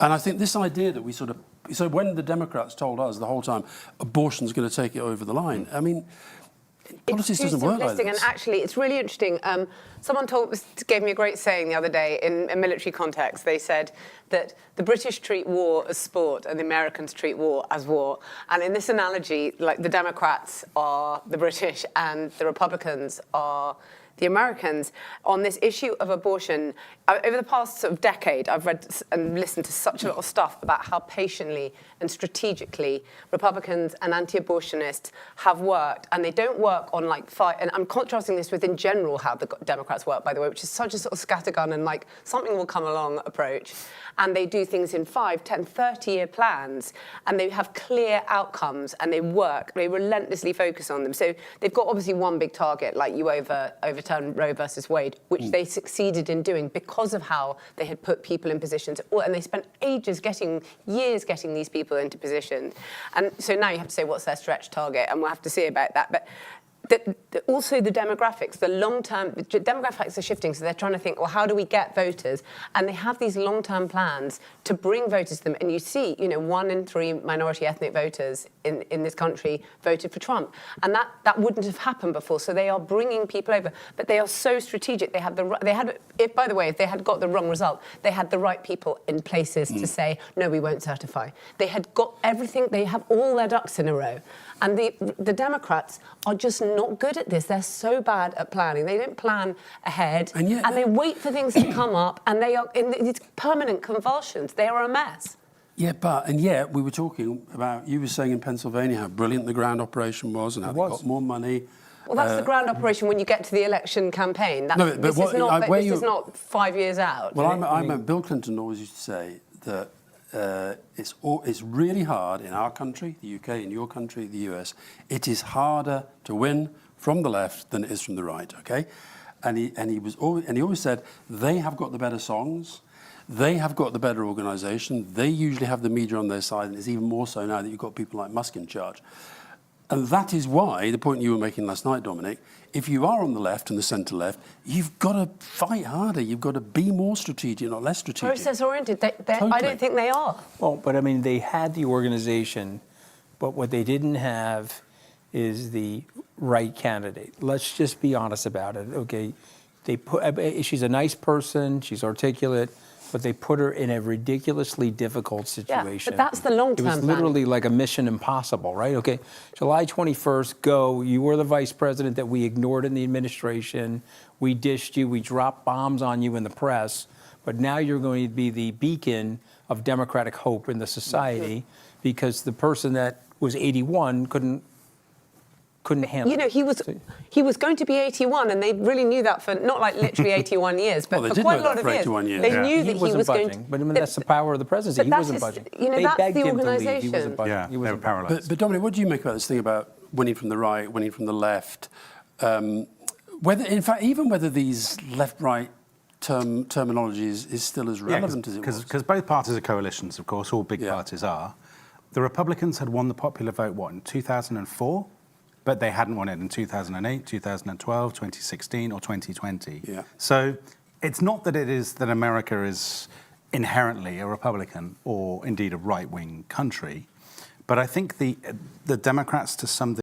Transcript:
And I think this idea that we so when the Democrats told us the whole time abortion's going to take it over the line, I mean, politics doesn't work like this. And actually, it's really interesting. Someone gave me a great saying the other day in a military context. They said that the British treat war as sport and the Americans treat war as war. And in this analogy, like the Democrats are the British and the Republicans are the Americans. On this issue of abortion, over the past sort of decade, I've read and listened to such a lot of stuff about how patiently and strategically Republicans and anti-abortionists have worked, and they don't work on like fight. And I'm contrasting this with, in general, how the Democrats work, by the way, which is such a sort of scattergun and like something will come along approach. And they do things in 5, 10, 30-year plans, and they have clear outcomes, and they work. They relentlessly focus on them. So they've got obviously one big target, like you overturn Roe versus Wade, which they succeeded in doing because of how they had put people in positions, and they spent years getting these people into position. And so now you have to say, what's their stretch target? And we'll have to see about that. But also the demographics, the long-term demographics are shifting, so they're trying to think, well, how do we get voters? And they have these long-term plans to bring voters to them. And you see, 1 in 3 minority ethnic voters in this country voted for Trump, and that wouldn't have happened before. So they are bringing people over, but they are so strategic. By the way, if they had got the wrong result, they had the right people in places to say, no, we won't certify. They had got everything. They have all their ducks in a row. And the Democrats are just not good at this. They're so bad at planning. They don't plan ahead, and they wait for things to come up, and they are in these permanent convulsions. They are a mess. Yeah, and yet we were talking about, you were saying in Pennsylvania how brilliant the ground operation was and how they got more money. Well, that's the ground operation when you get to the election campaign. This is not 5 years out. Well, Bill Clinton always used to say that it's really hard in our country, the UK, in your country, the US. It is harder to win from the left than it is from the right. Okay, and he always said they have got the better songs, they have got the better organisation, they usually have the media on their side, and it's even more so now that you've got people like Musk in charge. And that is why, the point you were making last night, Dominic, if you are on the left and the centre left, you've got to fight harder. You've got to be more strategic, not less strategic. Process-oriented. Totally. I don't think they are. Well, but I mean, they had the organisation, but what they didn't have is the right candidate. Let's just be honest about it, okay? She's a nice person, she's articulate, but they put her in a ridiculously difficult situation. Yeah, but that's the long-term plan. It was literally like a mission impossible, right? Okay, July 21st, go. You were the vice president that we ignored in the administration. We dished you. We dropped bombs on you in the press. But now you're going to be the beacon of democratic hope in the society because the person that was 81 couldn't handle it. He was going to be 81, and they really knew that for not like literally 81 years, but for quite a lot of years. They knew that he was going to. But I mean, that's the power of the presidency. He wasn't budging. They begged that's the him to leave. organisation. He wasn't budging. Yeah, they were paralysed. But Dominic, what do you make about this thing about winning from the right, winning from the left? Whether these left-right terminology is still as relevant as it was. Because both parties are coalitions, of course. All big parties are. The Republicans had won the popular vote, in 2004? But they hadn't won it in 2008, 2012, 2016, or 2020. Yeah. So it's not that it is that America is inherently a Republican or indeed a right-wing country, but I think the Democrats, to some